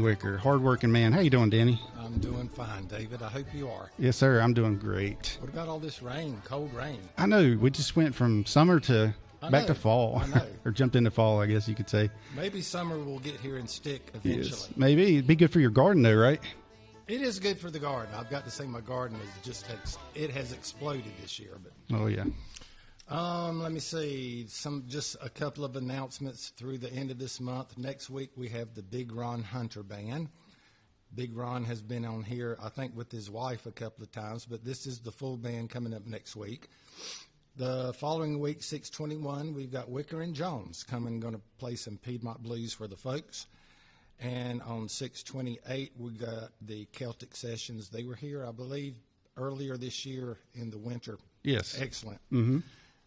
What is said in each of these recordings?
Wicker, hard-working man. How you doing, Danny? I'm doing fine, David. I hope you are. Yes, sir. I'm doing great. What about all this rain, cold rain? I know. We just went from summer to back to fall. I know. Or jumped into fall, I guess you could say. Maybe summer will get here and stick eventually. Yes, maybe. It'd be good for your garden, though, right? It is good for the garden. I've got to say my garden it has exploded this year. But Oh, yeah. let me see. Just a couple of announcements through the end of this month. Next week we have the Big Ron Hunter Band. Big Ron has been on here, I think, with his wife a couple of times, but this is the full band coming up next week. The following week, 6/21, we've got Wicker and Jones coming, going to play some Piedmont blues for the folks. And on 6/28, we got the Celtic Sessions. They were here, I believe, earlier this year in the winter. Yes. Excellent. Mm-hmm.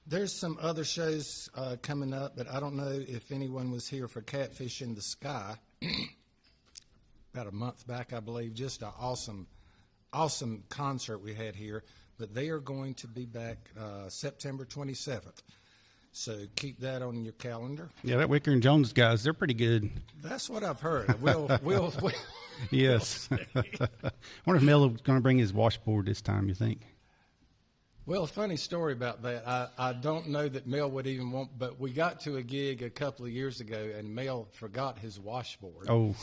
There's some other shows coming up, but I don't know if anyone was here for Catfish in the Sky about a month back, I believe. Just an awesome concert we had here. But they are going to be back September 27th. So keep that on your calendar. Yeah, that Wicker and Jones guys, they're pretty good. That's what I've heard. We'll Yes. I wonder if Mel was going to bring his washboard this time, you think? Well, funny story about that. I don't know that Mel would even want, but we got to a gig a couple of years ago, and Mel forgot his washboard. Oh.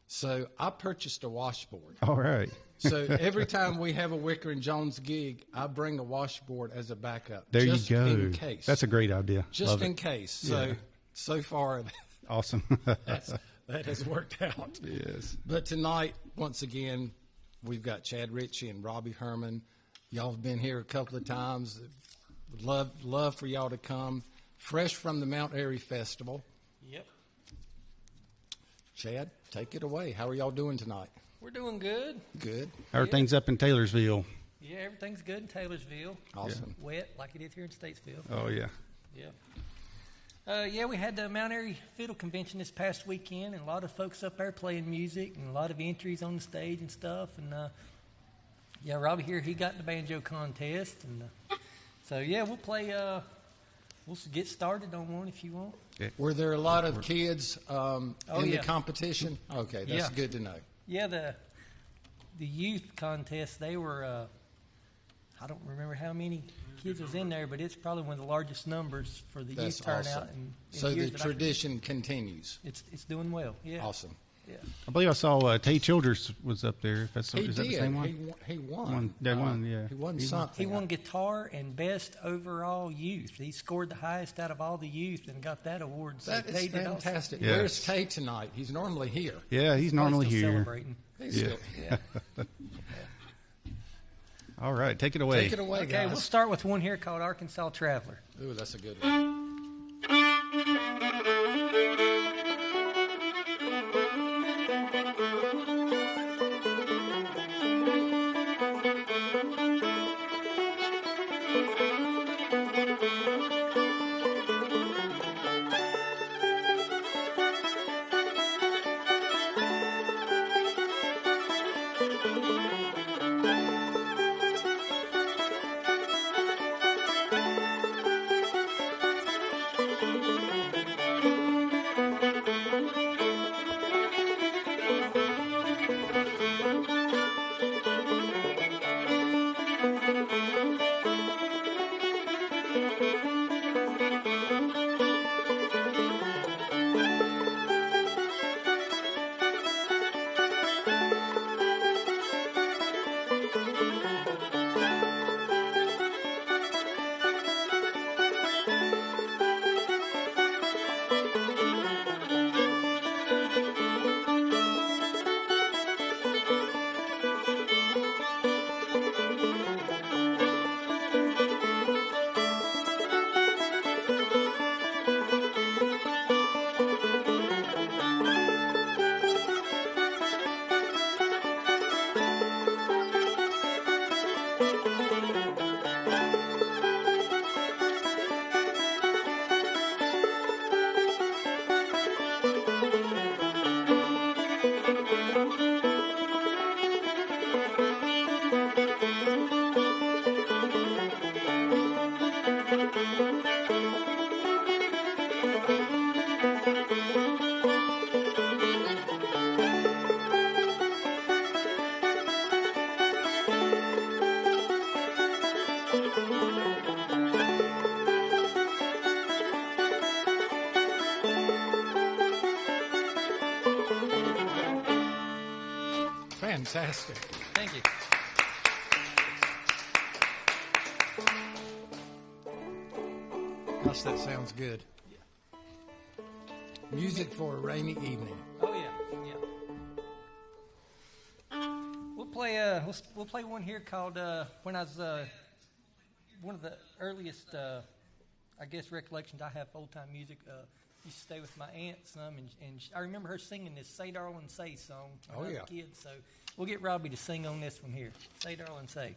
So I purchased a washboard. All right. So every time we have a Wicker and Jones gig, I bring a washboard as a backup. There just you go. in case. That's a great idea. Just Love in it. case. So far, Awesome. that has worked out. Yes. But tonight, once again, we've got Chad Ritchie and Robbie Herman. Y'all have been here a couple of times. Would love for y'all to come. Fresh from the Mount Airy Festival. Yep. Chad, take it away. How are y'all doing tonight? We're doing good. Good. How are things up in Taylorsville? Yeah, everything's good in Taylorsville. Awesome. Wet like it is here in Statesville. Oh, yeah. Yeah, we had the Mount Airy Fiddle Convention this past weekend, and a lot of folks up there playing music, and a lot of entries on the stage and stuff. And yeah, Robbie here, he got in the banjo contest, and so yeah, we'll play. We'll get started on one if you want. Were there a lot of kids in the yeah. competition? Okay, that's good to know. Yeah, the youth contest, they were. I don't remember how many kids was in there, but it's probably one of the largest numbers for the That's youth turnout. awesome. In So years the that tradition continues. It's doing well. Yeah. Awesome. Yeah. I believe I saw Tay Childers was up there. If that's, He is did. that the same one? He won. That one, yeah. He won something. He won guitar and best overall youth. He scored the highest out of all the youth and got that award. So That Tay is did also. fantastic. Yes. Where's Tay tonight? He's normally here. Yeah, he's normally Probably still here. Celebrating. He's Yeah. still- Yeah. All right, take it away. Take it away, Okay, guys. we'll start with one here called Arkansas Traveler. Ooh, that's a good one. Fantastic. Thank you. Gosh, that sounds good. Music for a rainy evening. Oh yeah. We'll play one here called when I was one of the earliest I guess recollections I have of old time music. Used to stay with my aunt some, and I remember her singing this "Say Darling Say" song when I was a kid. So we'll get Robbie to sing on this one here. "Say Darling Say."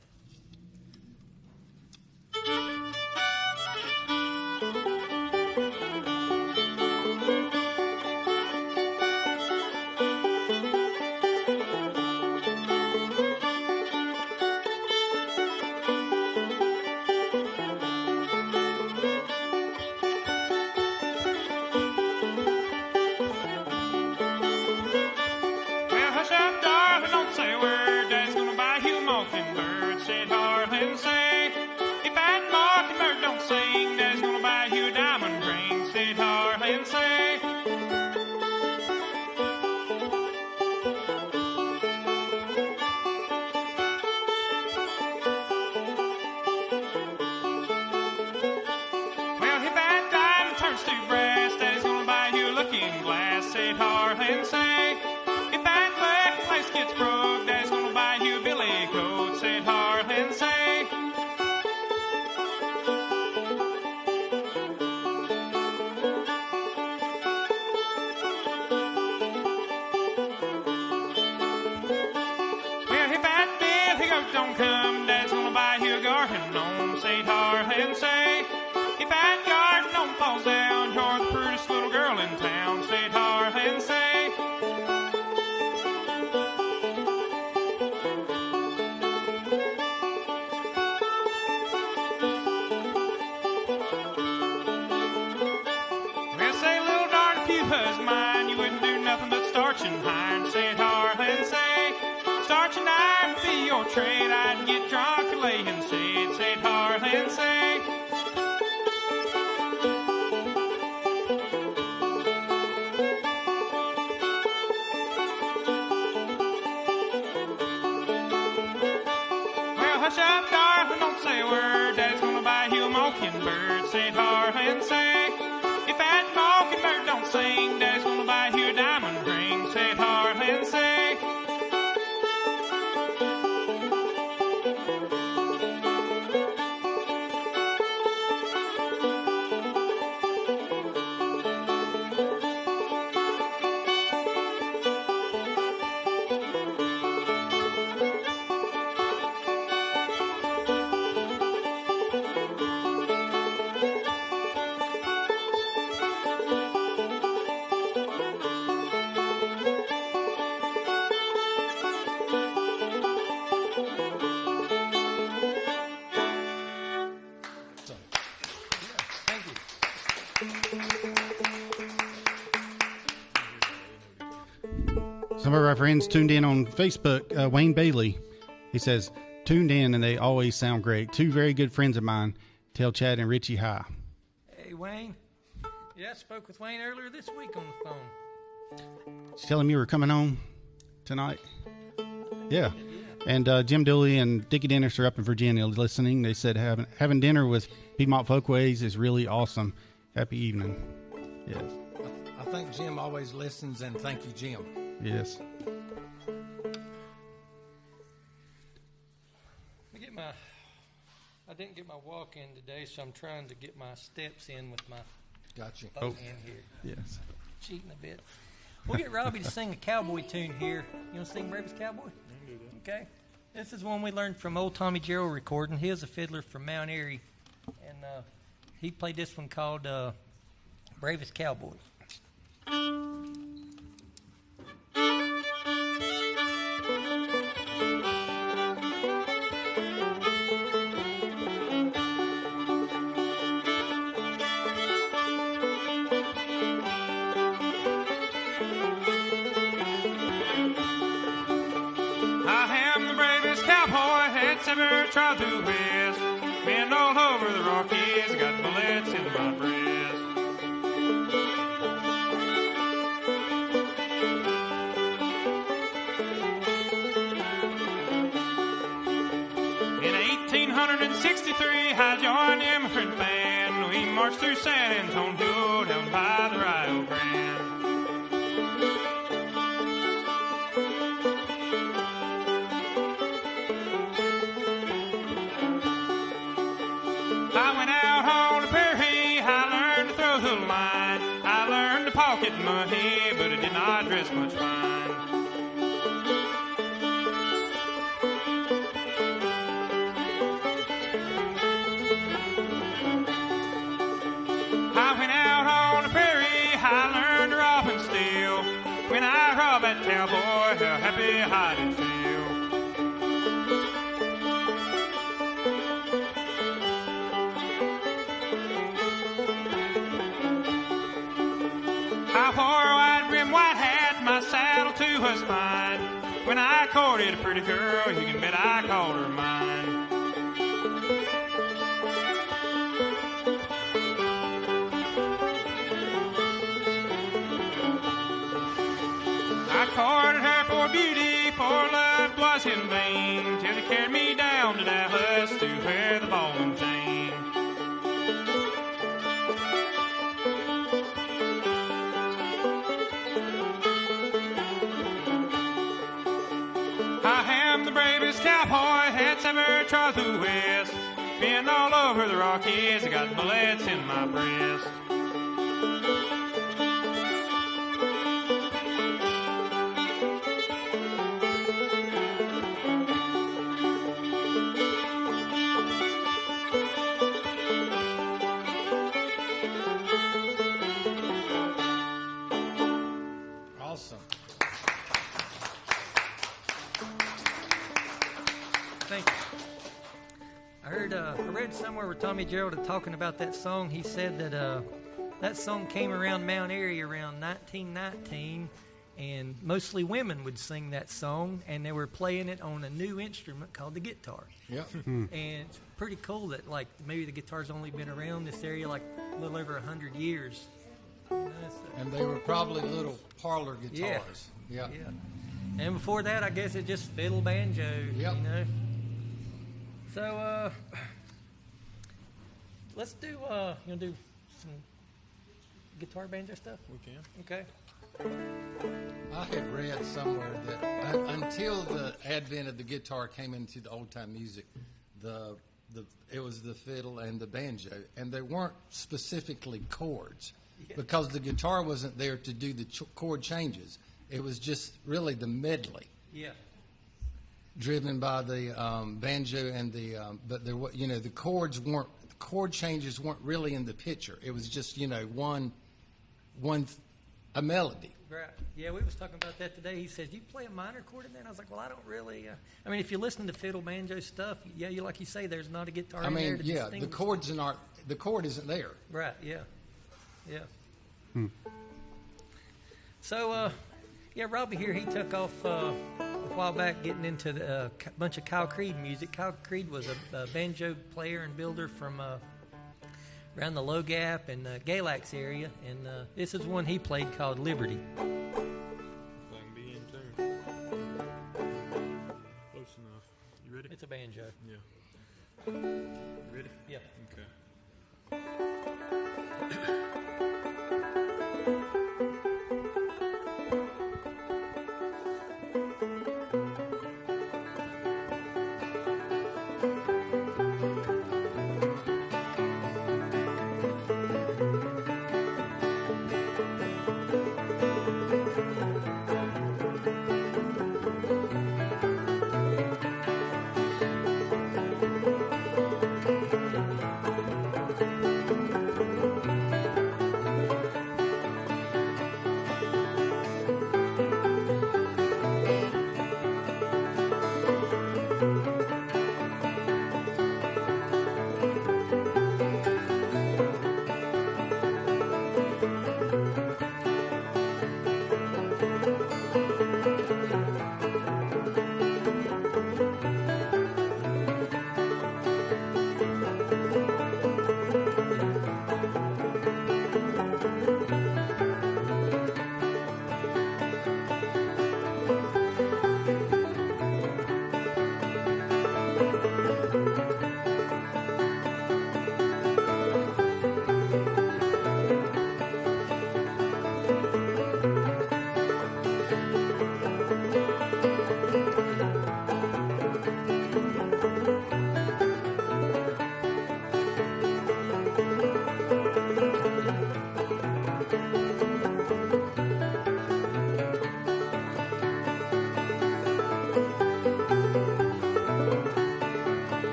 Some of our friends tuned in on Facebook. Wayne Bailey, he says, tuned in and they always sound great. Two very good friends of mine. Tell Chad and Ritchie hi. Hey, Wayne. Yeah, I spoke with Wayne earlier this week on the phone. Did you tell him you were coming home tonight? Yeah. And Jim Dooley and Dickie Dennis are up in Virginia listening. They said having dinner with Piedmont Folkways is really awesome. Happy evening. Yes. I think Jim always listens, and thank you, Jim. Yes. I didn't get my walk in today, so I'm trying to get my steps in with my gotcha. Both in here. Yes. Cheating a bit. We'll get Robbie to sing a cowboy tune here. You want to sing Bravest Cowboy? Okay. This is one we learned from old Tommy Gerald recording. He was a fiddler from Mount Airy, and he played this one called Bravest Cowboy. Ever tried to west, been all over the Rockies, got bullets in my breast. '63, I joined the immigrant band. We marched through San Antonio down by the Rio Grande. I went out on the prairie, I learned to throw the line. I learned to pocket money, but I did not dress much fine. I went out on the prairie, I learned to rob and steal. When I robbed that cowboy, how happy I did feel. I wore a wide brim white hat, my saddle too was fine. When I courted a pretty girl, you can bet I called her mine. I courted her for beauty, for love was in vain, till they carried me down to Dallas to wear the ball and chain. I am the bravest cowboy that's ever trod the West. Been all over the Rockies, I got bullets in my breast. Awesome. Thank you. I read somewhere where Tommy Gerald was talking about that song. He said that that song came around Mount Airy around 1919, and mostly women would sing that song, and they were playing it on a new instrument called the guitar. Yep. And it's pretty cool that, like, maybe the guitar's only been around this area like a little over 100 years. You know, so. And they were probably little parlor guitars. Yeah. And before that, I guess it's just fiddle banjo. Yep. You know. So let's do. You want to do some guitar banjo stuff? We can. Okay. I had read somewhere that until the advent of the guitar came into the old time music, it was the fiddle and the banjo, and they weren't specifically chords because the guitar wasn't there to do the chord changes. It was just really the medley. Yeah. Driven by the banjo and the but there were, the chord changes weren't really in the picture. It was just a melody. Right. Yeah, we was talking about that today. He says, "Do you play a minor chord in that?" And I was like, "Well, I don't really." I mean, if you listen to fiddle banjo stuff, yeah, you like you say, there's not a guitar in there to distinguish. The chord isn't there. Right. Yeah. So, Robbie here, he took off a while back getting into a bunch of Kyle Creed music. Kyle Creed was a banjo player and builder from around the Low Gap and Galax area, and this is one he played called Liberty. If I can be in tune. Close enough. You ready? It's a banjo. Yeah. You ready? Yeah. Okay.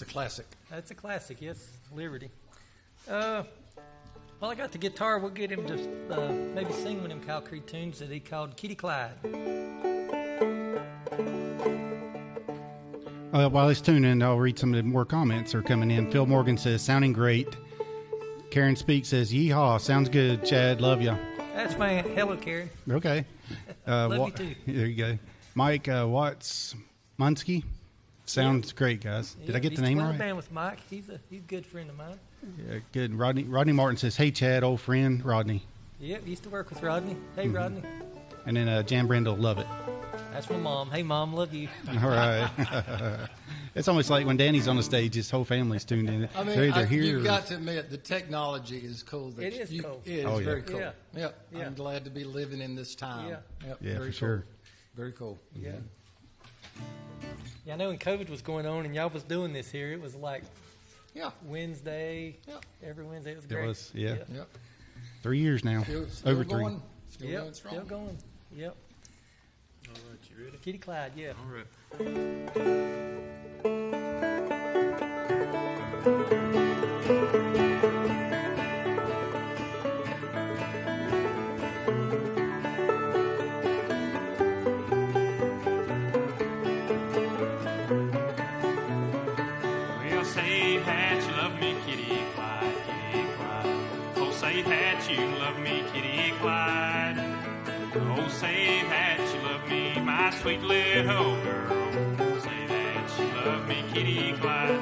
It's a classic. That's a classic, yes, Liberty. Well, I got the guitar. We'll get him to maybe sing one of them Cow Creek tunes that he called Kitty Clyde. While he's tuning, I'll read some of the more comments that are coming in. Phil Morgan says, sounding great. Karen Speak says, yeehaw, sounds good. Chad, love ya. That's my aunt. Hello, Karen. Okay. Love you too. There you go. Mike Watts Munsky. Sounds great, guys. Did I get the name right? He's band with Mike. He's a good friend of mine. Yeah, good. Rodney Martin says, hey, Chad, old friend, Rodney. Yep, used to work with Rodney. Hey, Rodney. And then Jan Brindle, love it. That's my mom. Hey, Mom, love you. All right. It's almost like when Danny's on the stage, his whole family's tuned in. I mean, They're either here you've or... got to admit, the technology is cool. It is cool. It is Oh, yeah. very cool. Yeah. Yep. Yeah. I'm glad to be living in this time. Yeah. Yep. Yeah, very for cool. sure. Very cool. Yeah. Yeah, I know when COVID was going on and y'all was doing this here, it was like Yeah. Wednesday, Yep. every Wednesday. It was It great. was, yeah. Yep. 3 years now. Still Over going. 3. Still Yep, going strong. still going. Yep. All right, you ready? Kitty Clyde, yeah. All right. Well, say that you love me, Kitty Clyde, Kitty Clyde. Oh, say that you love me, Kitty Clyde. Oh, say that you love me, my sweet little girl. Say that you love me, Kitty Clyde.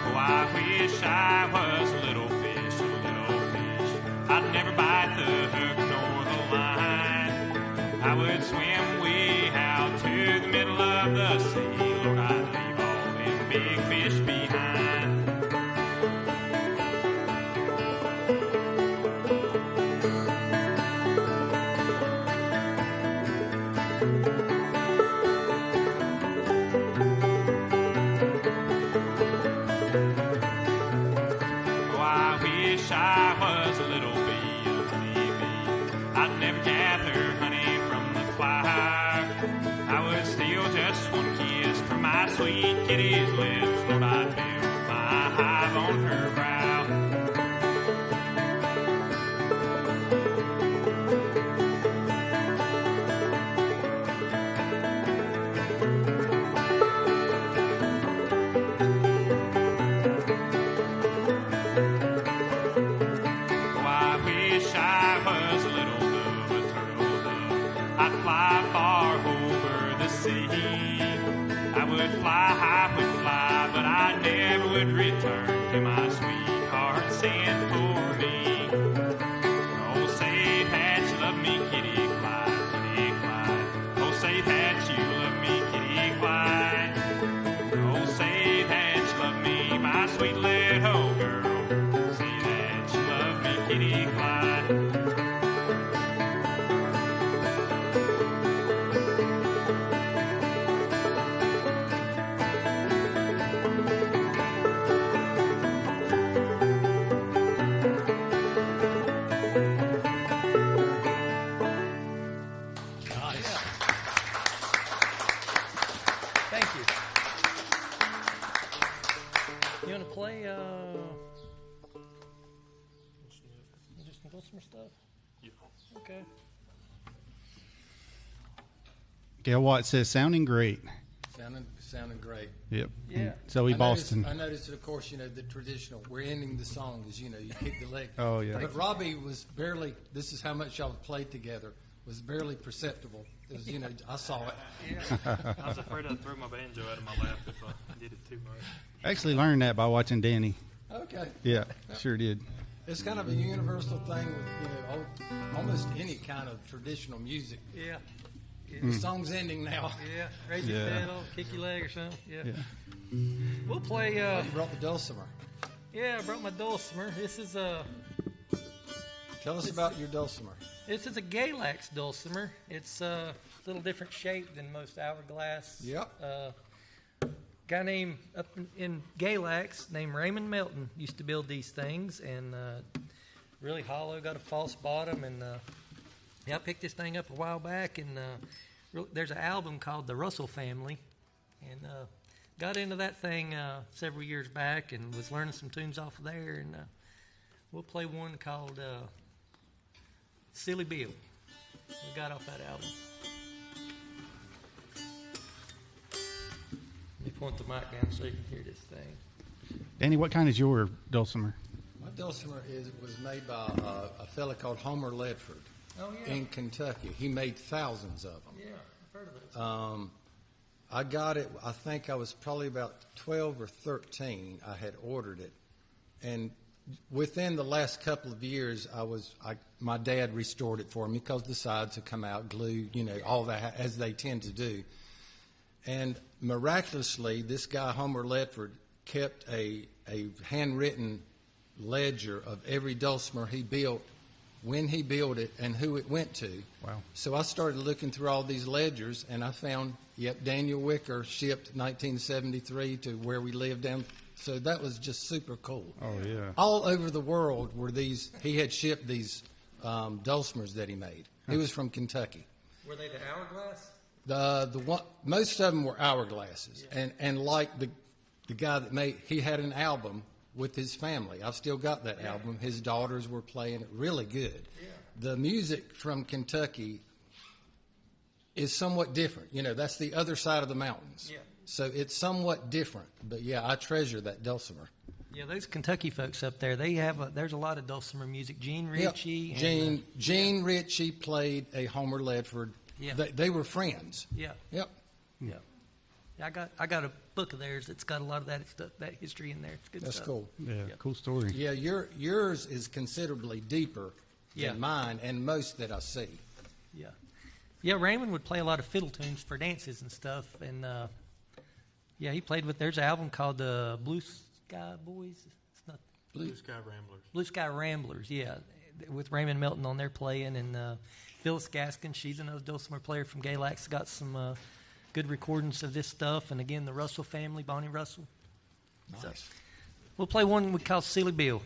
Oh, I wish I was a little fish, a little fish. I'd never bite the hook nor the line. I would swim way out to the middle of the sea. Lord, I'd leave all them big fish behind. Oh, I wish I was a little bee, a honeybee. I'd never gather honey from the flower. I would steal just one kiss from my sweet kitty's lips. Lord, I'd build my hive on her brow. Oh, I wish I was a little dove, a turtle dove. I'd fly far over the sea. I would fly, I would fly, but I never would return to my sweetheart sent for me. Oh, say that you love me, Kitty Clyde, Kitty Clyde. Oh, say that you love me, Kitty Clyde. Oh, say that you love me, my sweet little girl. Say that you love me, Kitty Clyde. Thank you. You want to play just some Dulcimer stuff? Yeah. Okay. Gail Watt says, sounding great. Sounding great. Yep. Yeah. Zoe Boston. I noticed, of course, the traditional. We're ending the song as you kick the leg. Oh, yeah. But Robbie was barely. This is how much y'all played together. Was barely perceptible. It was, I saw it. I was afraid I'd throw my banjo out of my lap if I did it too much. I actually learned that by watching Danny. Okay. Yeah, sure did. It's kind of a universal thing with almost any kind of traditional music. Yeah. The song's ending now. Yeah. Raise your Yeah. pedal, kick your leg or something. Yeah. Yeah. We'll play. You brought the dulcimer. Yeah, I brought my dulcimer. This is Tell us about your dulcimer. This is a Galax dulcimer. It's a little different shape than most hourglass. Yep. guy named up in Galax named Raymond Melton used to build these things, and really hollow, got a false bottom, and I picked this thing up a while back, and there's an album called The Russell Family, and got into that thing several years back and was learning some tunes off of there, and we'll play one called Silly Bill. We got off that album. Let me point the mic down so you can hear this thing. Danny, what kind is your dulcimer? My dulcimer was made by a fella called Homer Ledford in Kentucky. He made thousands of them. Yeah, I've heard of it. I got it, I think I was probably about 12 or 13. I had ordered it. And within the last couple of years, my dad restored it for me because the sides had come out, glue, all that, as they tend to do. And miraculously, this guy, Homer Ledford, kept a handwritten ledger of every dulcimer he built, when he built it, and who it went to. Wow. So I started looking through all these ledgers, and I found, Daniel Wicker shipped 1973 to where we lived down. So that was just super cool. Oh, yeah. All over the world were he had shipped these dulcimers that he made. He was from Kentucky. Were they the hourglass? The one, most of them were hourglasses, Yeah. and like the guy that he had an album with his family. I've still got that album. His daughters were playing it really good. Yeah. The music from Kentucky is somewhat different. That's the other side of the mountains. Yeah. So it's somewhat different. But yeah, I treasure that dulcimer. Yeah, those Kentucky folks up there, there's a lot of dulcimer music. Gene Ritchie. Yep. Gene Ritchie played a Homer Ledford. Yeah. They were friends. Yeah. Yep. Yeah. I got a book of theirs that's got a lot of that stuff, that history in there. It's good That's stuff. cool. Yeah, cool story. Yeah, yours is considerably deeper Yeah. than mine and most that I see. Yeah. Yeah, Raymond would play a lot of fiddle tunes for dances and stuff, and he played with. There's an album called the Blue Sky Boys. It's not Blue Sky Ramblers. Blue Sky Ramblers. Yeah, with Raymond Melton on there playing, and Phyllis Gaskin. She's another dulcimer player from Galax. Got some good recordings of this stuff, and again the Russell family, Bonnie Russell. Nice. So, we'll play one we call Silly Bill.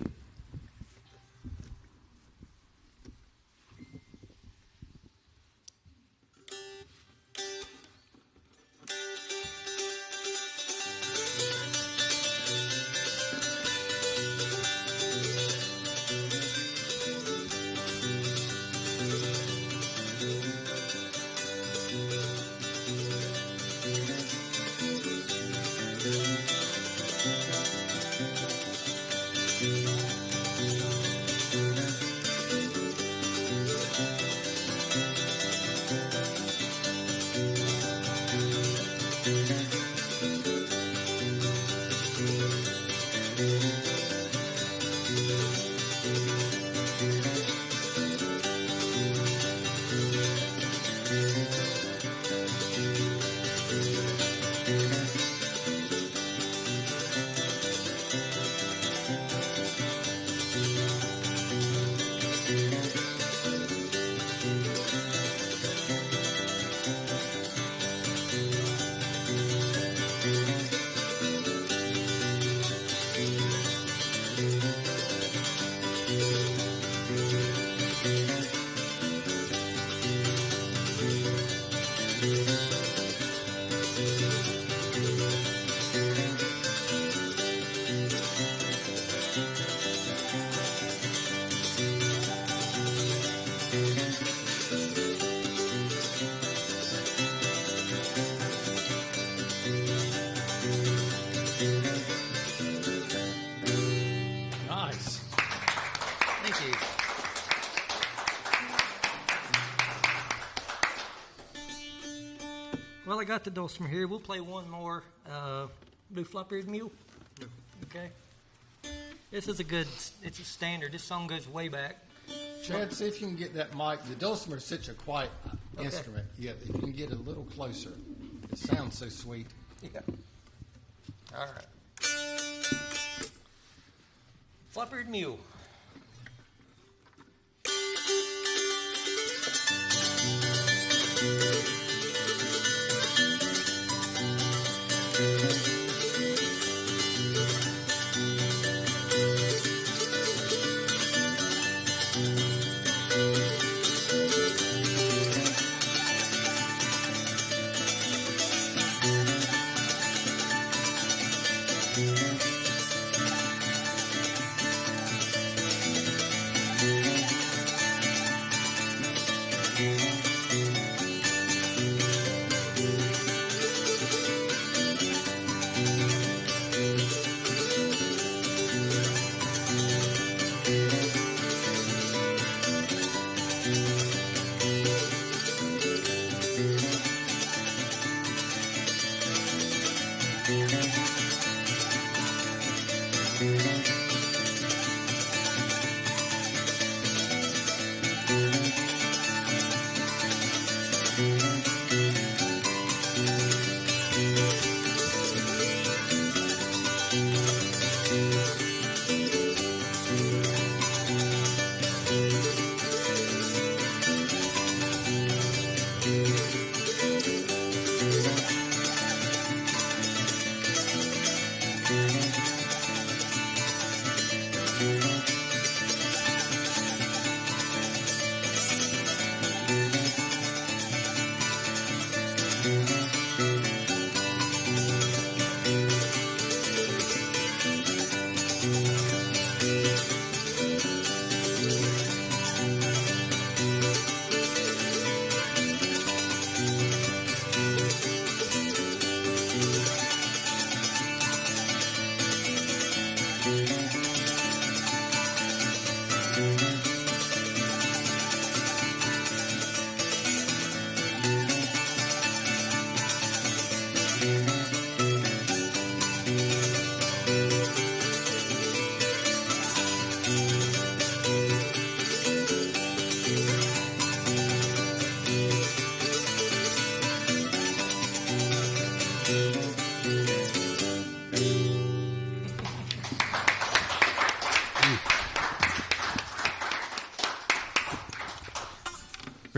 Well, I got the dulcimer here. We'll play one more. Blue Flop-Eared Mule. Okay. This is it's a standard. This song goes way back. Chad, see if you can get that mic. The dulcimer is such a quiet instrument. Yeah, if you can get a little closer. It sounds so sweet. Yeah. All right. Flop-Eared Mule.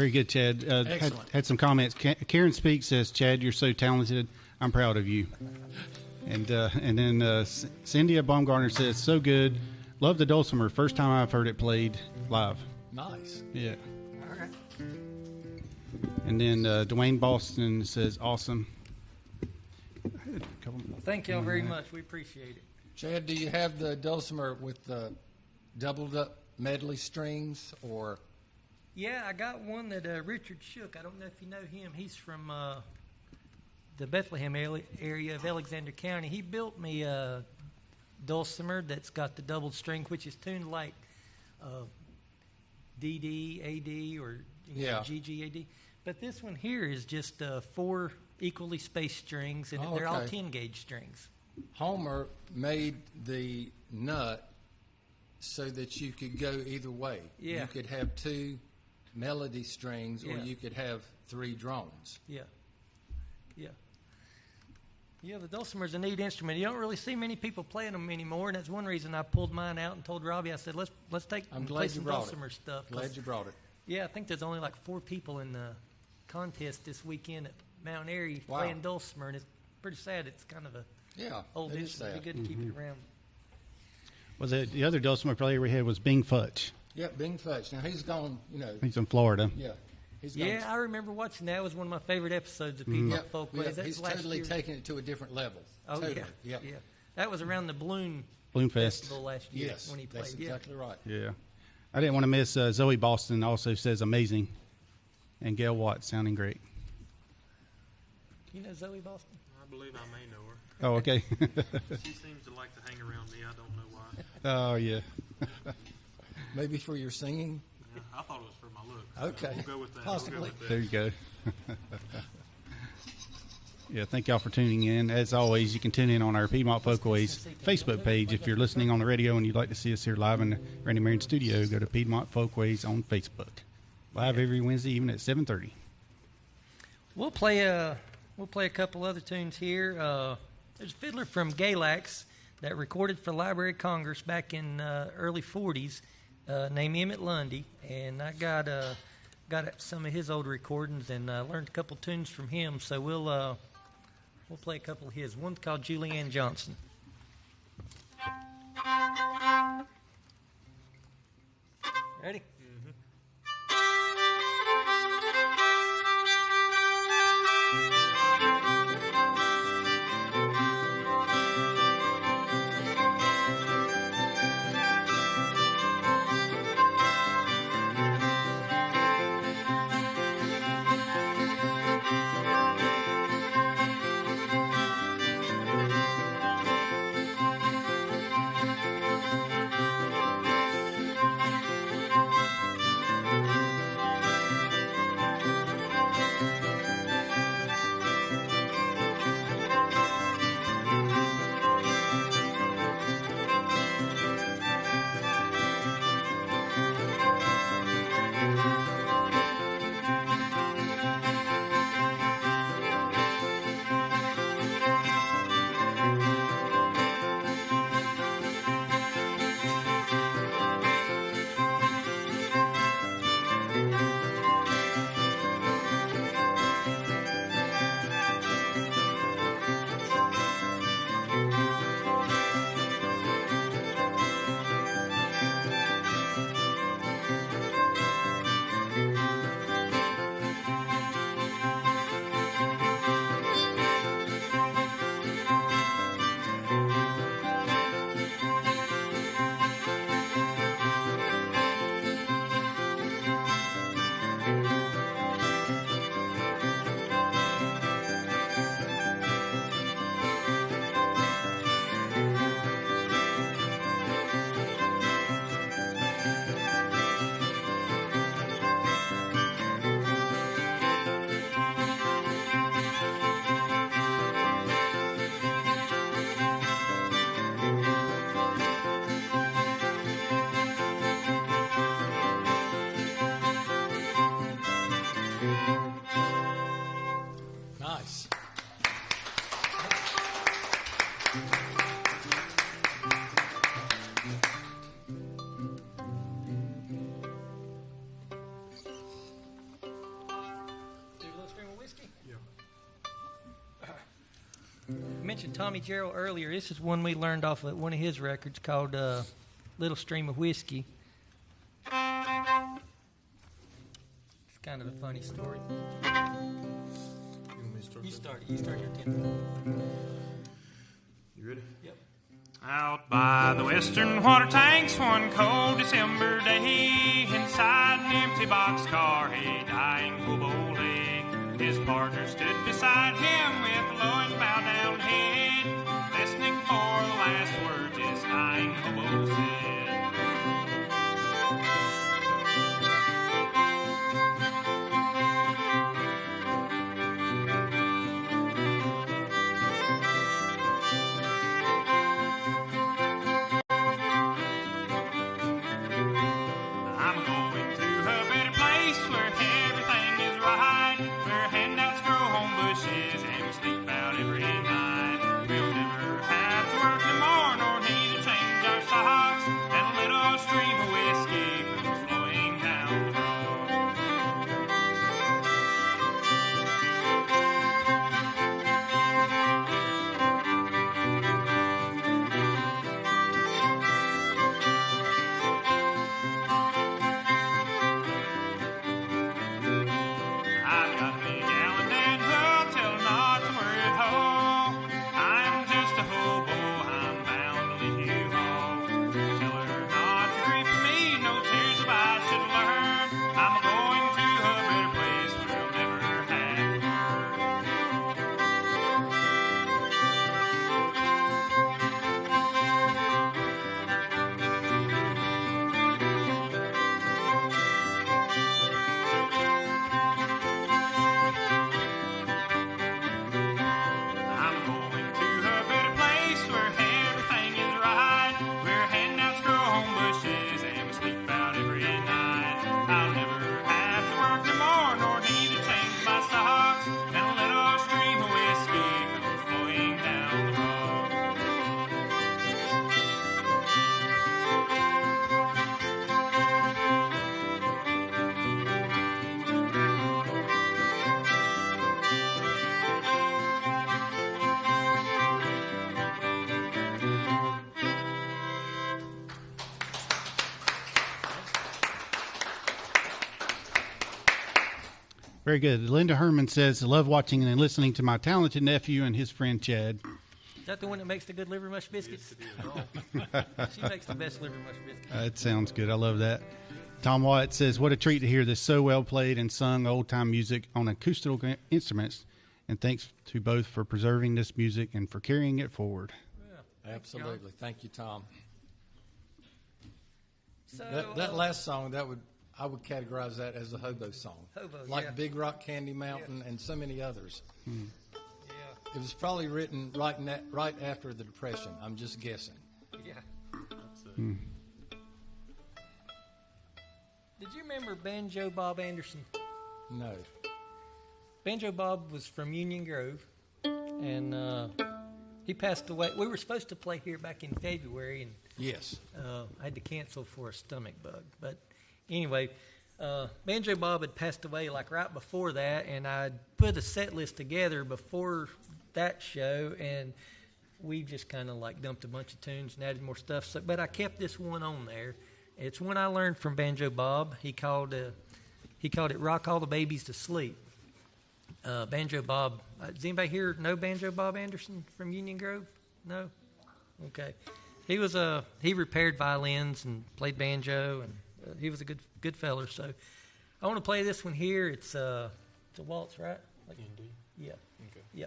Very good, Chad. Excellent. Had some comments. Karen Speak says, Chad, you're so talented. I'm proud of you. And then Cindy Baumgartner says, so good. Love the dulcimer. First time I've heard it played live. Nice. Yeah. All right. And then Dwayne Boston says, awesome. Thank y'all very much. We appreciate it. Chad, do you have the dulcimer with the doubled up medley strings or? Yeah, I got one that Richard Shook. I don't know if you know him. He's from the Bethlehem area of Alexander County. He built me a dulcimer that's got the doubled string, which is tuned like DD, AD, or GG, AD. But this one here is just 4 equally spaced strings, and they're all 10-gauge strings. Homer made the nut so that you could go either way. Yeah. You could have 2 melody strings, or you could have 3 drones. Yeah. Yeah, the dulcimer's a neat instrument. You don't really see many people playing them anymore, and that's one reason I pulled mine out and told Robbie, I said, let's play some dulcimer stuff. Glad you brought it. Yeah, I think there's only like 4 people in the contest this weekend at Mount Airy playing dulcimer, and it's pretty sad. It's kind of a old instrument. It'd be good to keep it around. Well, the other dulcimer player we had was Bing Futch. Yeah, Bing Futch. Now, he's gone, He's in Florida. Yeah. Yeah, I remember watching that. It was one of my favorite episodes of Piedmont Folkways. Yeah, he's totally taken it to a different level. Oh, totally. Yeah. That was around the Bloom Fest Festival last year when he played. That's exactly right. Yeah. I didn't want to miss Zoe Boston also says amazing. And Gail Watts sounding great. You know Zoe Boston? I believe I may know her. Oh, okay. She seems to like to hang around me. I don't know why. Oh, yeah. Maybe for your singing? Yeah, I thought it was for my looks. Okay. We'll go with that. Possibly. There you go. Yeah, thank y'all for tuning in. As always, you can tune in on our Piedmont Folkways Facebook page. If you're listening on the radio and you'd like to see us here live in the Randy Marion studio, go to Piedmont Folkways on Facebook. Live every Wednesday evening at 7:30. We'll play a couple other tunes here. There's a fiddler from Galax that recorded for Library of Congress back in early 40s named Emmett Lundy, and I got some of his old recordings and learned a couple tunes from him. So we'll play a couple of his. One's called Julianne Johnson. Ready? mentioned Tommy Gerald earlier. This is one we learned off of one of his records called Little Stream of Whiskey. It's kind of a funny story. You start your tempo. You ready? Yep. Out by the western water tanks one cold December day, inside an empty boxcar, a dying hobo lay. His partner stood beside him with low and bowed down head, listening for the last words this dying hobo said. Very good. Linda Herman says, I love watching and listening to my talented nephew and his friend Chad. Is that the one that makes the good liver mush biscuits? She makes the best liver mush biscuits. That sounds good. I love that. Tom Wyatt says, what a treat to hear this so well played and sung old-time music on acoustical instruments. And thanks to both for preserving this music and for carrying it forward. Yeah. Absolutely. Thank you, Tom. So, that last song, I would categorize that as a hobo song. Hobo, like yeah. Big Rock Candy Mountain and so many others. Yeah. It was probably written right after the Depression. I'm just guessing. Yeah. Did you remember Banjo Bob Anderson? No. Banjo Bob was from Union Grove, and he passed away. We were supposed to play here back in February, and Yes. I had to cancel for a stomach bug. But anyway, Banjo Bob had passed away like right before that, and I put a set list together before that show, and we just kind of like dumped a bunch of tunes and added more stuff. So, but I kept this one on there. It's one I learned from Banjo Bob. He called it "Rock All the Babies to Sleep." Banjo Bob. Does anybody here know Banjo Bob Anderson from Union Grove? No. Okay. He repaired violins and played banjo, and he was a good feller. So I want to play this one here. It's a waltz, right? Indeed. Yeah. Okay. Yeah.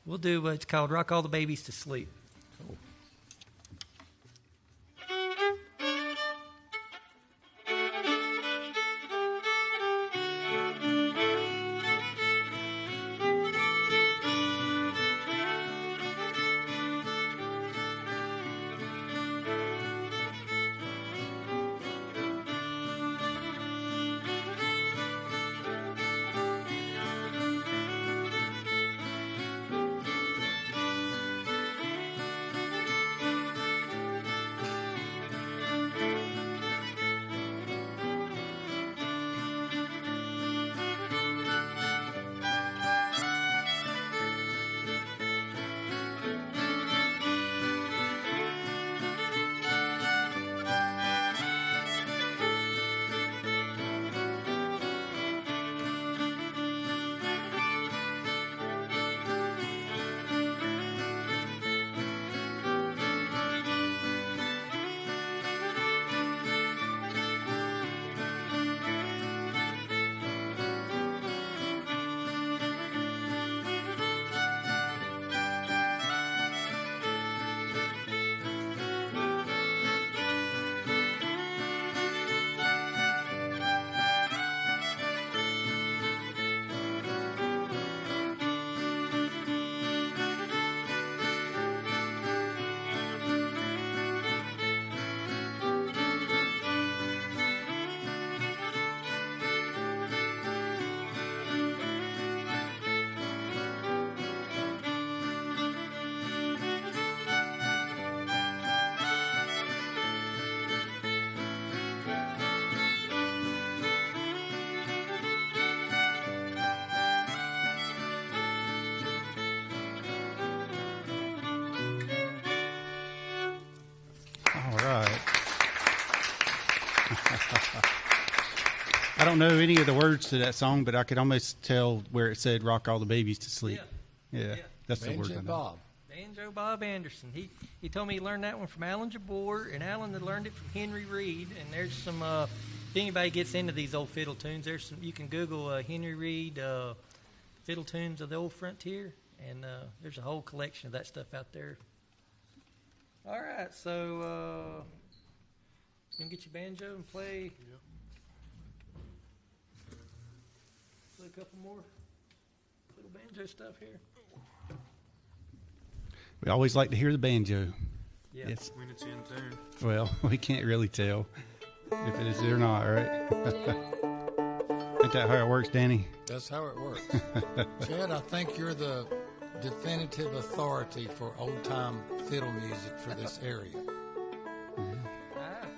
We'll do. It's called "Rock All the Babies to Sleep." Cool. I don't know any of the words to that song, but I could almost tell where it said "Rock all the babies to sleep." Yeah. That's the word. Banjo Bob. Banjo Bob Anderson. He told me he learned that one from Alan Jabor, and Alan had learned it from Henry Reed. And there's some, if anybody gets into these old fiddle tunes, there's some. You can Google Henry Reed fiddle tunes of the old frontier, and there's a whole collection of that stuff out there. All right, so you can get your banjo and play. Play a couple more little banjo stuff here. We always like to hear the banjo. Yeah. Yes. When it's in tune. Well, we can't really tell if it is or not, right? Ain't that how it works, Danny? That's how it works. Chad, I think you're the definitive authority for old-time fiddle music for this area.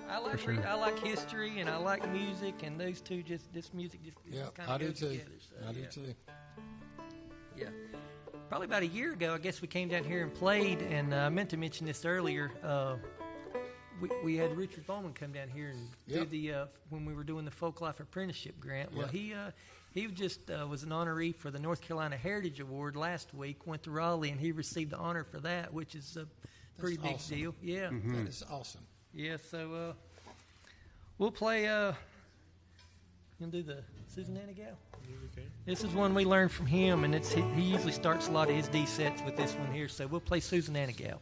I like history and I like music, and those two this music just kind of goes together. So, I do too. Yeah. Probably about a year ago, I guess we came down here and played, and I meant to mention this earlier. We had Richard Bowman come down here and do the when we were doing the Folk Life Apprenticeship Grant. Well, he just was an honoree for the North Carolina Heritage Award last week. Went to Raleigh, and he received the honor for that, which is a pretty big deal. Yeah, That is awesome. yeah. So we'll play. Gonna do the Susan Gal. This is one we learned from him, and he usually starts a lot of his D sets with this one here. So we'll play Susan Gal.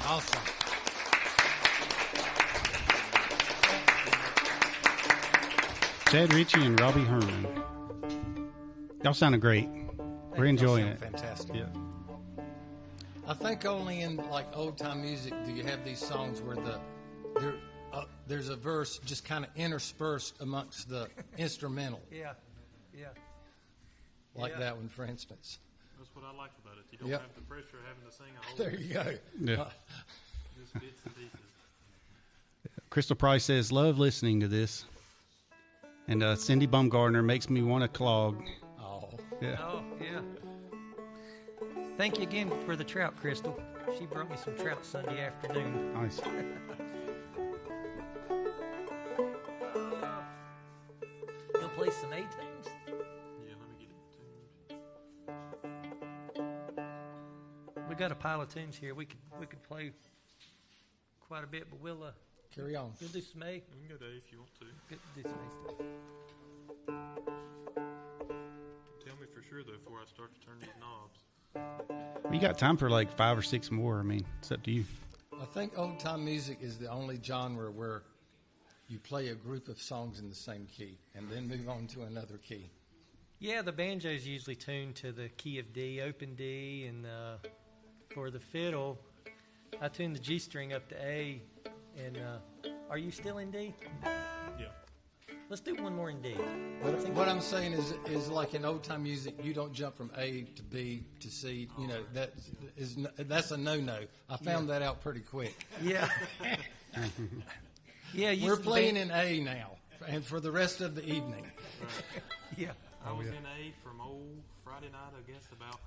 Awesome. Chad Ritchie and Robbie Herman. Y'all sounded great. We're enjoying it. Fantastic. Yeah. I think only in like old time music do you have these songs where there's a verse just kind of interspersed amongst the instrumental, Yeah. like Yeah. that one, for instance. That's what I like about it. You don't Yep. have the pressure of having to sing a whole There you go. Yeah. just bits and pieces. Crystal Price says, love listening to this. And Cindy Bumgardner makes me want to clog. Oh, Yeah. Oh, yeah. Thank you again for the trout, Crystal. She brought me some trout Sunday afternoon. Nice. You'll play some A tunes? Yeah, let me get it tuned. We got a pile of tunes here. We could play quite a bit, but we'll Carry on. do some A. You can go to A if you want to. Do some A stuff. Tell me for sure, though, before I start to turn these knobs. We got time for like 5 or 6 more. I mean, it's up to you. I think old time music is the only genre where you play a group of songs in the same key and then move on to another key. Yeah, the banjo's usually tuned to the key of D, open D, and for the fiddle, I tune the G string up to A. And are you still in D? Yeah. Let's do one more in D. What I'm saying is like in old time music, you don't jump from A to B to C. You know that's a no. I found that out pretty quick. Yeah. Yeah. We're playing in A now, and for the rest of the evening. Right. Yeah. I was in A from old Friday night, I guess, about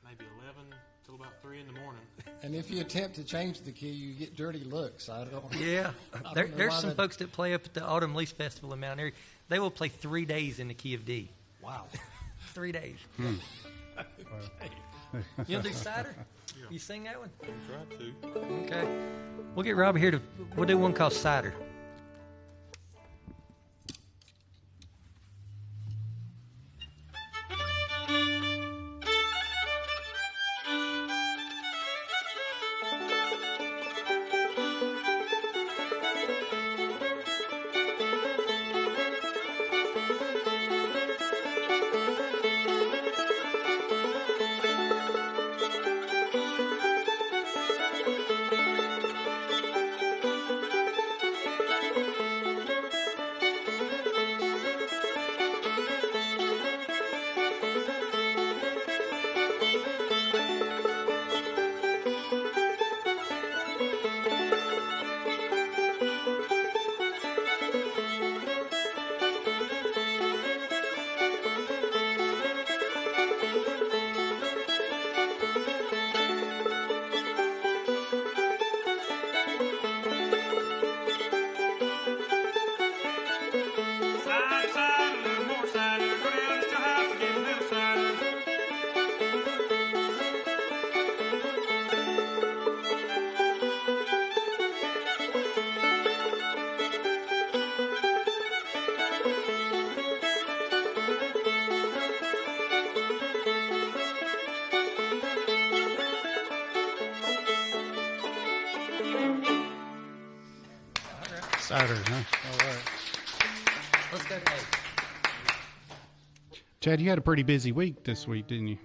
maybe 11 till about 3 in the morning. And if you attempt to change the key, you get dirty looks. I don't. Yeah. I don't know There's why some that- folks that play up at the Autumn Leaf Festival in Mount Airy. They will play 3 days in the key of D. Wow. 3 days. You'll do cider? You sing that one? I tried to. Okay. We'll get Robbie here we'll do one called Cider. Cider, cider, a little more cider. Go down to the house and get a little cider. Cider, huh? All right. Let's go to A. Chad, you had a pretty busy week this week, didn't you?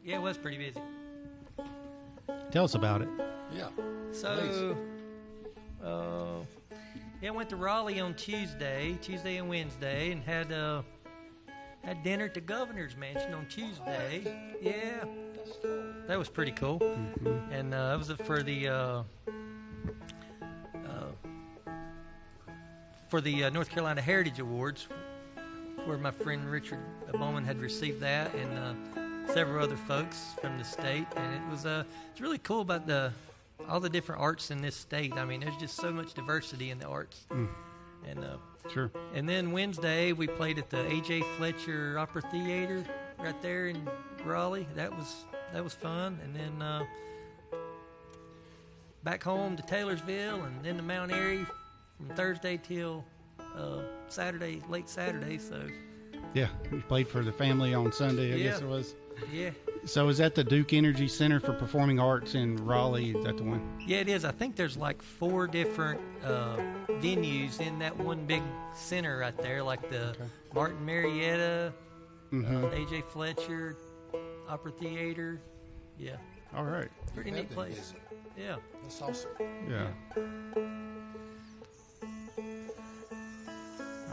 Yeah, it was pretty busy. Tell us about it. Yeah. So, I went to Raleigh on Tuesday and Wednesday, and had dinner at the governor's mansion on Tuesday. Yeah, that was pretty cool. Mm-hmm. And it was for the North Carolina Heritage Awards, where my friend Richard Bowman had received that, and several other folks from the state. And it was it's really cool about all the different arts in this state. I mean, there's just so much diversity in the arts. And Sure. and then Wednesday we played at the A.J. Fletcher Opera Theater right there in Raleigh. That was fun. And then back home to Taylorsville, and then to Mount Airy from Thursday till Saturday, late Saturday. So Yeah, you played for the family on Sunday, I guess Yeah. it was. yeah, So is that the Duke Energy Center for Performing Arts in Raleigh? Is that the one? yeah, it is. I think there's like 4 different venues in that one big center right there, like the Martin Marietta, A.J. Fletcher Opera Theater. Yeah, All right. pretty neat place. Yeah. That's awesome. Yeah.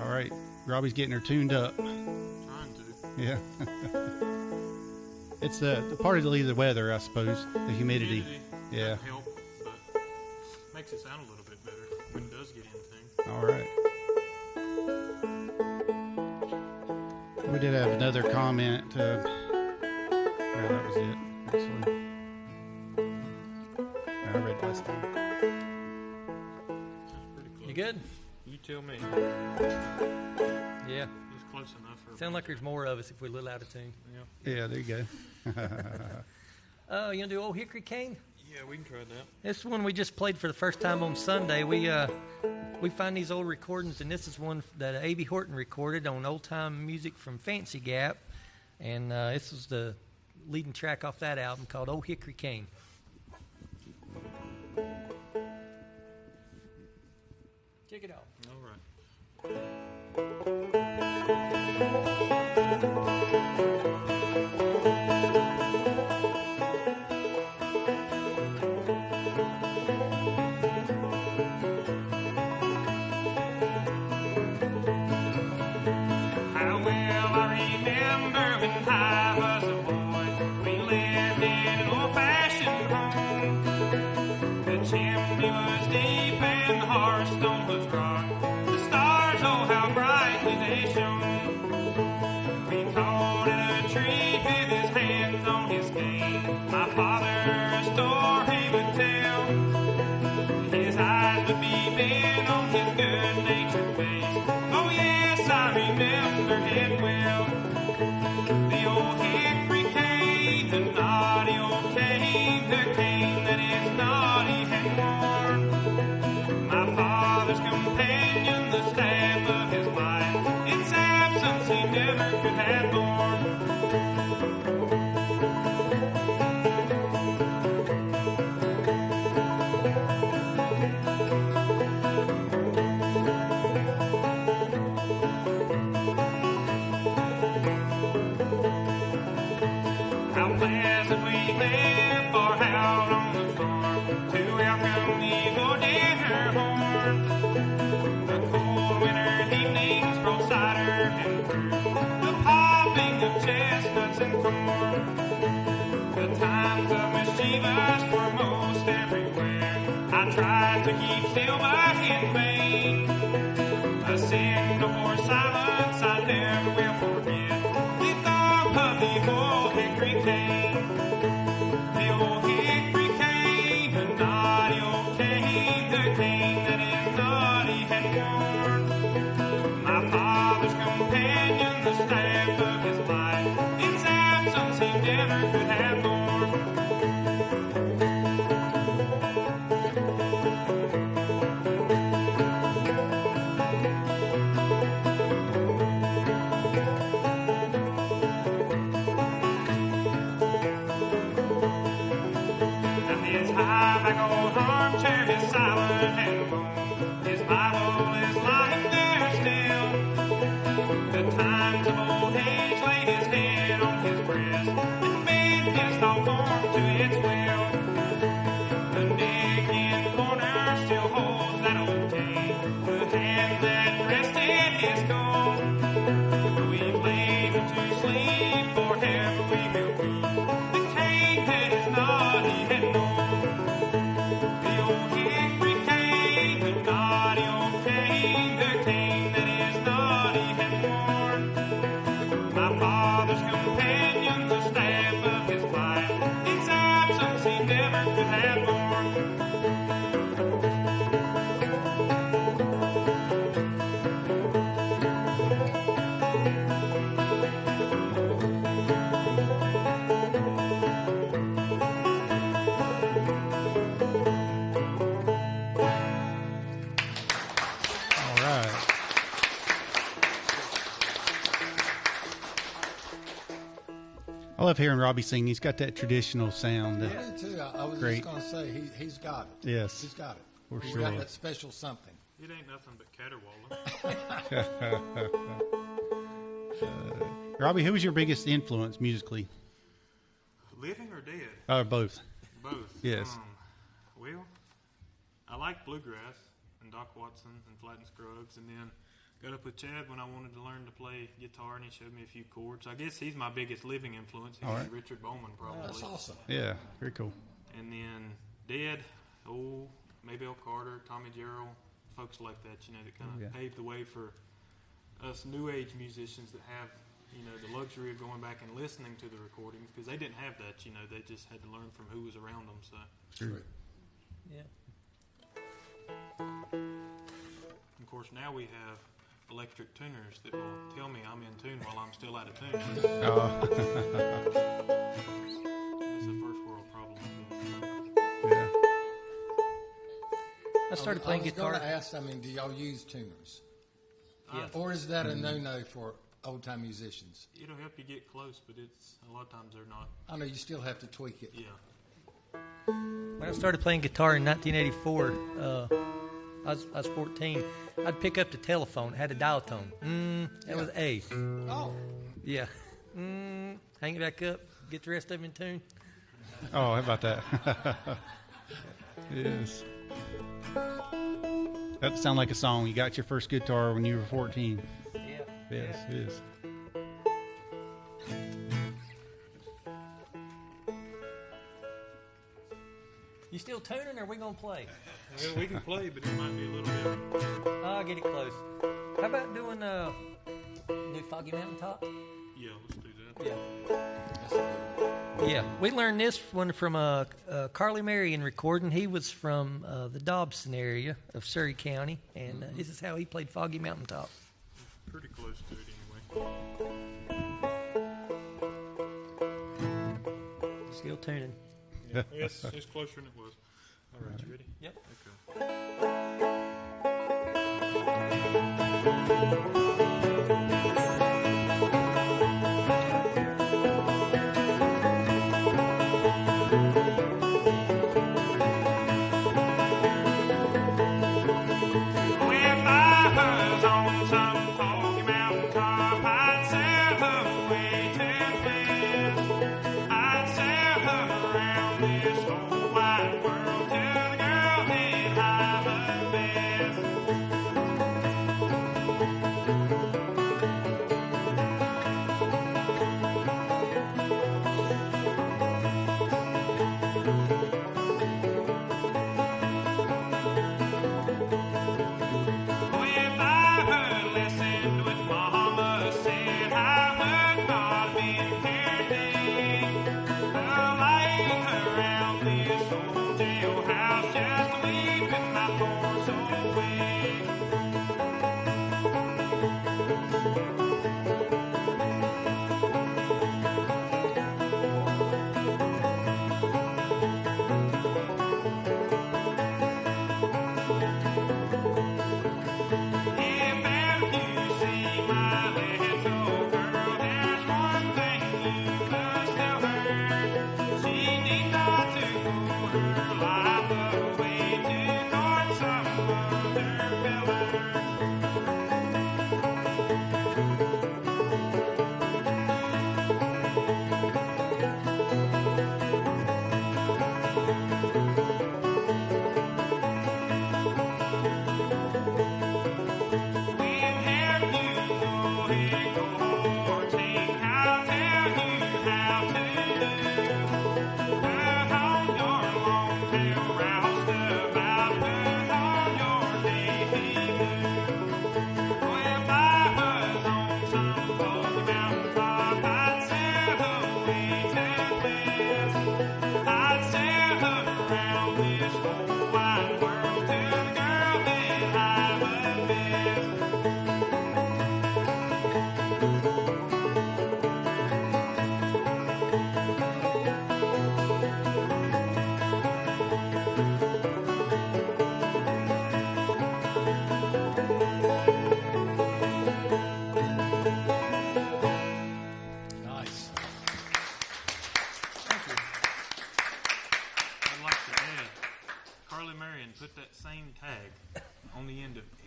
All right. Robbie's getting her tuned up. Trying to. Yeah. It's partly the weather, I suppose, the humidity. Yeah. Doesn't help, but makes it sound a little bit better when it does get in tune. All right. We did have another comment. No, that was it, actually. That's pretty close. You good? You tell me. Yeah. It's close enough. Sound like there's more of us if we're a little out of tune. Yeah, there you go. You gonna do Old Hickory Cane? Yeah, we can try that. This one we just played for the first time on Sunday. We find these old recordings, and this is one that A.B. Horton recorded on Old Time Music from Fancy Gap, and this was the leading track off that album called Old Hickory Cane. Check it out. All right. How well I remember when I was a boy, we lived in an old-fashioned home. The chimney was deep and the hearthstone was rock. The stars, oh how brightly they shone. We caught in a tree with his hands on his cane. My father a story would tell. His eyes would be bent on his good-natured face. Oh yes, I remember it well. The old hickory cane, the naughty old cane, the cane that is naughty and worn. My father's companion, the staff of his life. Its absence he never could have borne. How pleasant we live far out on the farm to welcome the old dinner horn. The cold winter evenings brought cider and fruit, the popping of chestnuts and corn. The times of mischievous were most everywhere. I tried to keep still but in vain. A signal for silence I never will forget. The thump of the old hickory cane. The old hickory cane, the naughty old cane, the cane that is naughty and worn. My father's companion, the staff of his life. Its absence he never could have borne. His high back old armchair is silent and lone. His Bible is lying there still. The times of old age laid his head on his breast and bent his whole form to its will. The nick in the corner still holds that old cane. The hand that rested is gone. We've laid him to sleep, forever we will be. The cane that is naughty and known. The old hickory cane, the naughty old cane, the cane that is naughty and worn. My father's companion, the staff of his life. Its absence he never could have borne. All right. I love hearing Robbie sing. He's got that traditional sound. I do too. I was Great. just going to say he's got it. Yes. He's got it. For He's sure. got that special something. It ain't nothing but caterwauling. Robbie, who was your biggest influence musically? Living or dead? Both. Both. Yes. Well, I like bluegrass and Doc Watson and Flatt and Scruggs, and then got up with Chad when I wanted to learn to play guitar, and he showed me a few chords. I guess he's my biggest living influence. He's All right. Richard Bowman, probably. That's awesome. Yeah, very cool. And then dead, Maybelle Carter, Tommy Jarrell, folks like that, that kind of paved the way for us new age musicians that have, the luxury of going back and listening to the recordings, because they didn't have that, they just had to learn from who was around them. So Sure. Yeah. Of course, now we have electric tuners that will tell me I'm in tune while I'm still out of tune. That's a first world problem. Yeah. I started playing guitar. I was going to ask, do y'all use tuners? Yeah. Or is that a no-no for old-time musicians? It'll help you get close, but it's a lot of times they're not. I know you still have to tweak it. Yeah. When I started playing guitar in 1984, I was 14. I'd pick up the telephone. It had a dial tone. That was A. Oh. Yeah. Hang it back up. Get the rest of them in tune. Oh, how about that? Yes. That sounds like a song. You got your first guitar when you were 14. Yeah. Yes, Yeah. yes. You still tuning, or are we gonna play? Well, we can play, but it might be a little bit. I'll get it close. How about doing do Foggy Mountaintop? Yeah, let's do that. Yeah. Yeah, we learned this one from Carly Marion recording. He was from the Dobson area of Surrey County, and this is how he played Foggy Mountaintop. Pretty close to it anyway. Still tuning. Yeah, it's closer than it was. All right, you ready? Yep.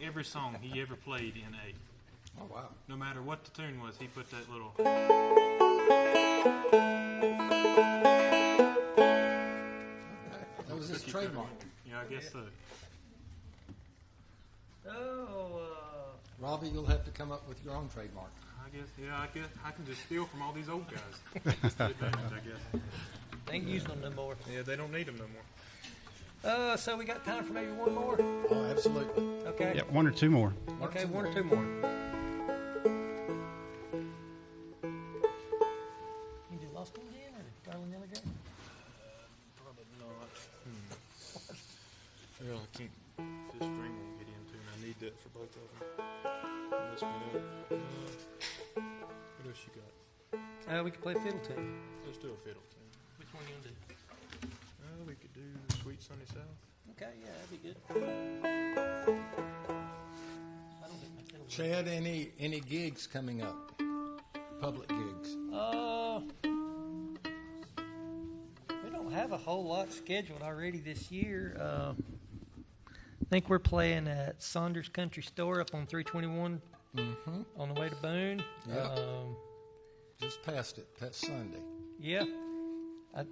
Every song he ever played in A. Oh, wow. No matter what the tune was, he put that little... That was his trademark. Yeah, I guess so. Robbie, you'll have to come up with your own trademark. I guess I can just steal from all these old guys. That's the advantage, I guess. They ain't using them no more. Yeah, they don't need them no more. So we got time for maybe one more? Oh, absolutely. Okay. Yeah, one or two more. Okay, one or two more. You do Lost again or Darling Yellow Girl? Probably not. I can't. This string won't get into, and I need that for both of them. This one up. What else you got? We could play fiddle tune. Let's do a fiddle tune. Which one you gonna do? We could do Sweet Sunny South. Okay, yeah, that'd be good. I don't think my fiddle. Chad, any gigs coming up? Public gigs? We don't have a whole lot scheduled already this year. I think we're playing at Saunders Country Store up on 321 on the way to Boone. Yeah. Just past it. That's Sunday. Yeah.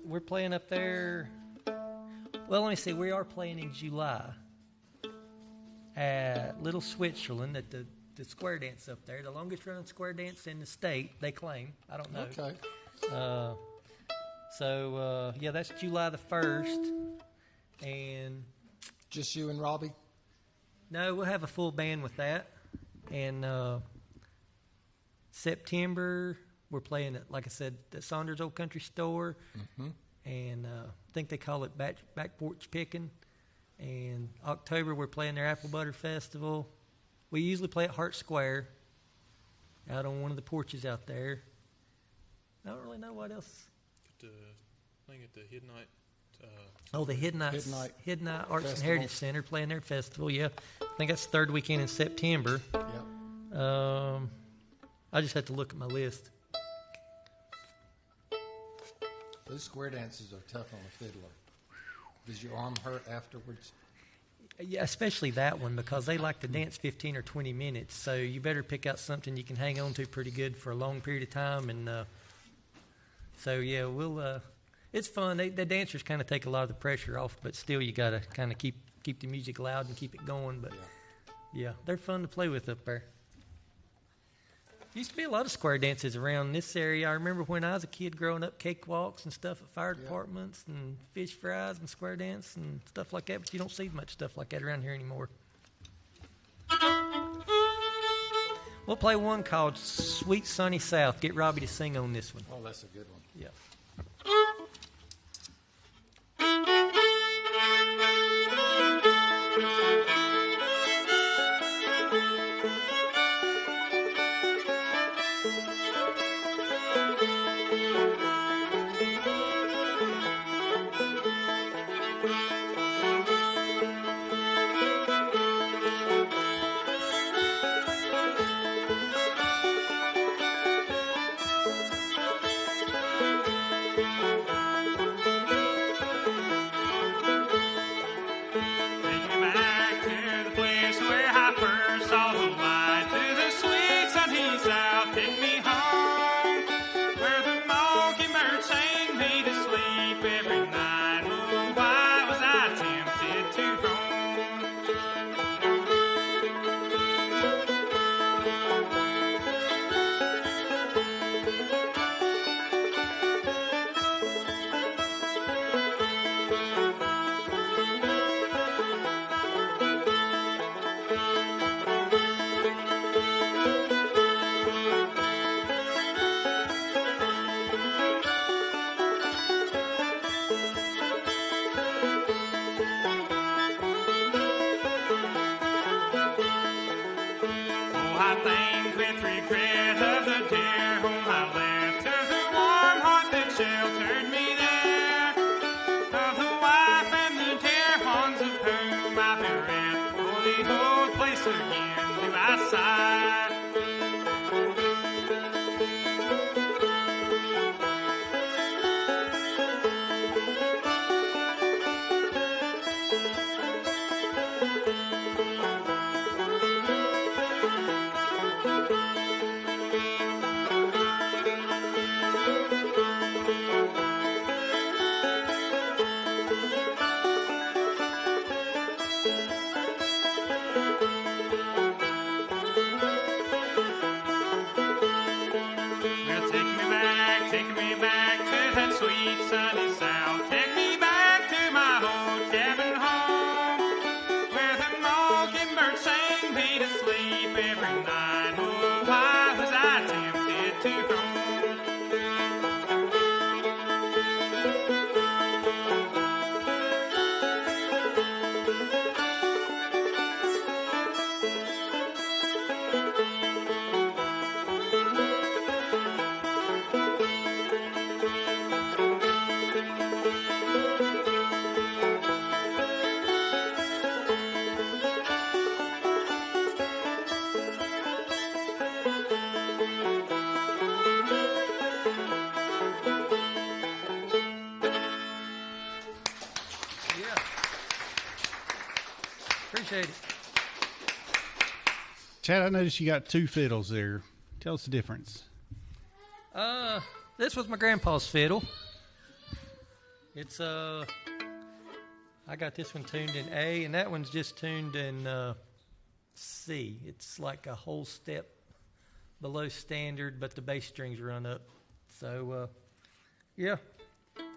We're playing up there. Well, let me see. We are playing in July at Little Switzerland at the square dance up there. The longest running square dance in the state, they claim. I don't know. Okay. Yeah, that's July the 1st. And Just you and Robbie? no, we'll have a full band with that. And September, we're playing at, like I said, the Saunders Old Country Store. And I think they call it back porch picking. And October, we're playing their Apple Butter Festival. We usually play at Hart Square, out on one of the porches out there. I don't really know what else. I think at the Hidnight. The Hidnight Arts Festival. and Heritage Center playing their festival. Yeah, I think that's the third weekend in September. Yep. I just have to look at my list. Those square dances are tough on a fiddler. Does your arm hurt afterwards? Yeah, especially that one, because they like to dance 15 or 20 minutes. So you better pick out something you can hang on to pretty good for a long period of time. And we'll. It's fun. The dancers kind of take a lot of the pressure off, but still you got to kind of keep the music loud and keep it going. But yeah, they're fun to play with up there. Used to be a lot of square dances around this area. I remember when I was a kid growing up, cakewalks and stuff at fire departments and fish fries and square dance and stuff like that, but you don't see much stuff like that around here anymore. We'll play one called Sweet Sunny South. Get Robbie to sing on this one. Oh, that's a good one. Yeah. Appreciate it. Chad, I noticed you got 2 fiddles there. Tell us the difference. This was my grandpa's fiddle. It's I got this one tuned in A, and that one's just tuned in C. It's like a whole step below standard, but the bass strings run up. So, yeah,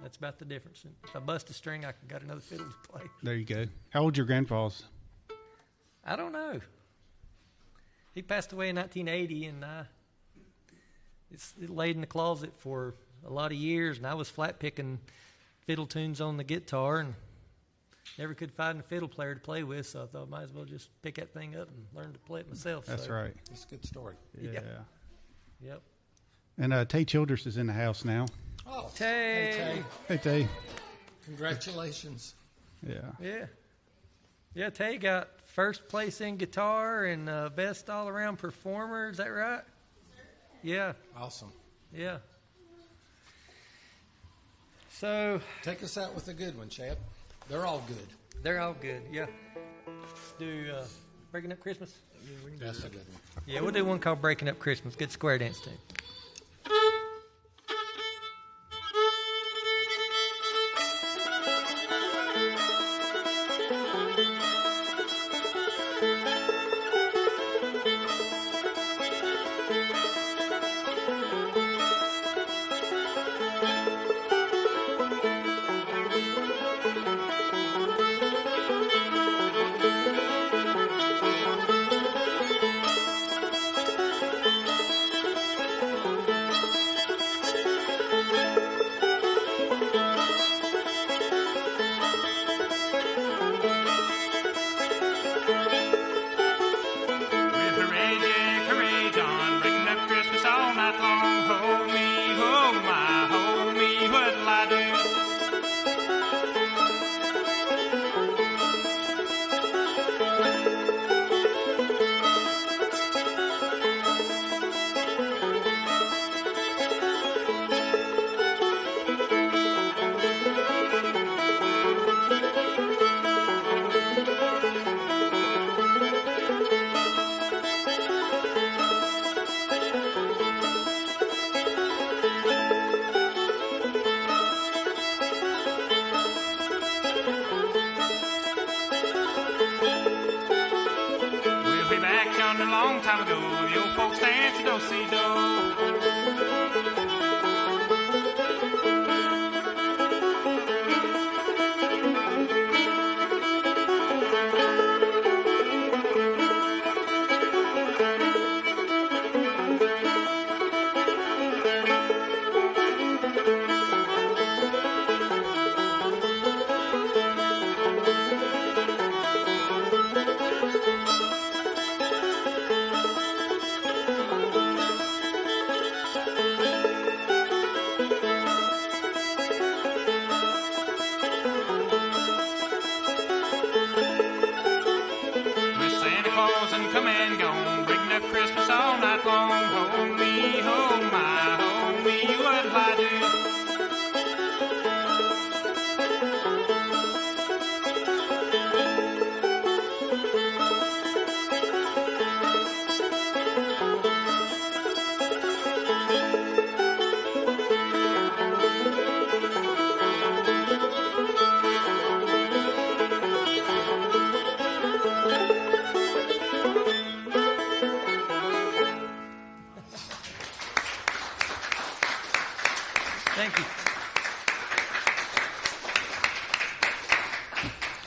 that's about the difference. If I bust a string, I got another fiddle to play. There you go. How old's your grandpa's? I don't know. He passed away in 1980, and it laid in the closet for a lot of years, and I was flat picking fiddle tunes on the guitar and never could find a fiddle player to play with, so I thought I might as well just pick that thing up and learn to play it myself. That's right. That's a good story. Yeah. Yep. And Tay Childress is in the house now. Oh, Tay. Hey, Tay. Congratulations. Yeah. Yeah, Tay got first place in guitar and best all-around performer. Is that right? Yeah. Awesome. Yeah. So take us out with a good one, Chad. They're all good. They're all good. Yeah. Do Breaking Up Christmas. Yeah, we can do that's a good one. Yeah, we'll do one called Breaking Up Christmas. Good square dance tune.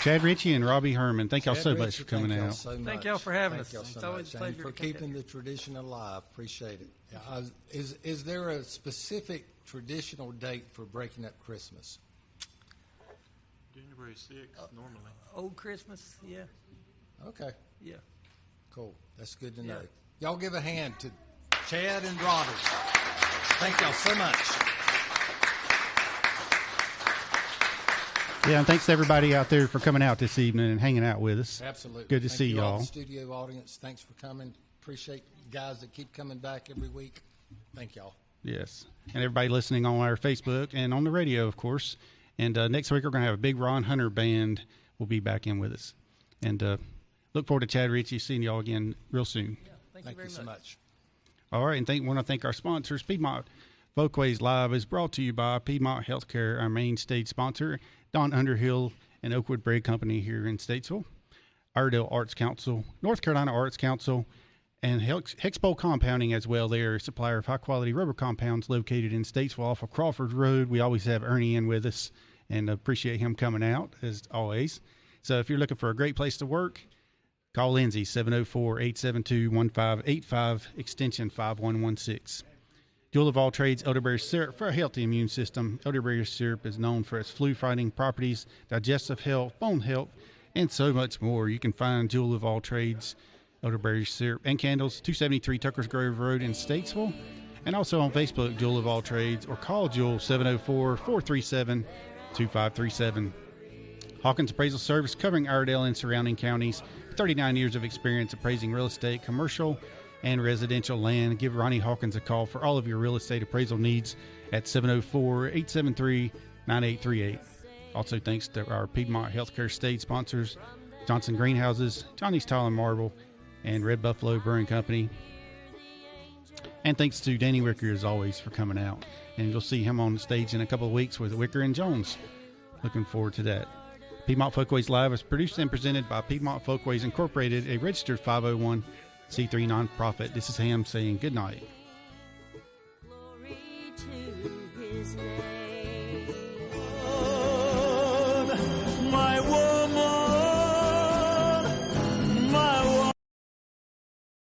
Chad Ritchie and Robbie Herman, thank y'all so much for coming out. Thank y'all for having us. It's always a pleasure. And for keeping the tradition alive. Appreciate it. Is there a specific traditional date for Breaking Up Christmas? January 6th, normally. Old Christmas, yeah. Okay. Yeah. Cool. That's good to know. Y'all give a hand to Chad and Robbie. Thank y'all so much. Yeah, and thanks to everybody out there for coming out this evening and hanging out with us. Absolutely. Good to see y'all. The studio audience, thanks for coming. Appreciate you guys that keep coming back every week. Thank y'all. Yes. And everybody listening on our Facebook and on the radio, of course. And next week we're going to have a big Ron Hunter band will be back in with us. And look forward to Chad Ritchie seeing y'all again real soon. Yeah, thank Thank you you very so much. much. All right, and want to thank our sponsors. Piedmont Folkways Live is brought to you by Piedmont Healthcare, our main stage sponsor, Don Underhill and Oakwood Bread Company here in Statesville, Iredell Arts Council, North Carolina Arts Council, and Hexpole Compounding as well. They are a supplier of high-quality rubber compounds located in Statesville off of Crawford Road. We always have Ernie in with us and appreciate him coming out, as always. So if you're looking for a great place to work, call Lindsay, 704-872-1585, extension 5116. Jewel of all trades, elderberry syrup for a healthy immune system. Elderberry syrup is known for its flu-fighting properties, digestive health, bone health, and so much more. You can find Jewel of all trades, elderberry syrup, and candles, 273 Tuckers Grove Road in Statesville, and also on Facebook, Jewel of all trades, or call Jewel, 704-437-2537. Hawkins Appraisal Service, covering Iredell and surrounding counties. 39 years of experience appraising real estate, commercial, and residential land. Give Ronnie Hawkins a call for all of your real estate appraisal needs at 704-873-9838. Also, thanks to our Piedmont Healthcare State sponsors, Johnson Greenhouses, Johnny's Tile and Marble, and Red Buffalo Brewing Company. And thanks to Danny Wicker, as always, for coming out. And you'll see him on the stage in a couple of weeks with Wicker and Jones. Looking forward to that. Piedmont Folkways Live is produced and presented by Piedmont Folkways Incorporated, a registered 501c3 nonprofit. This is Ham saying good night.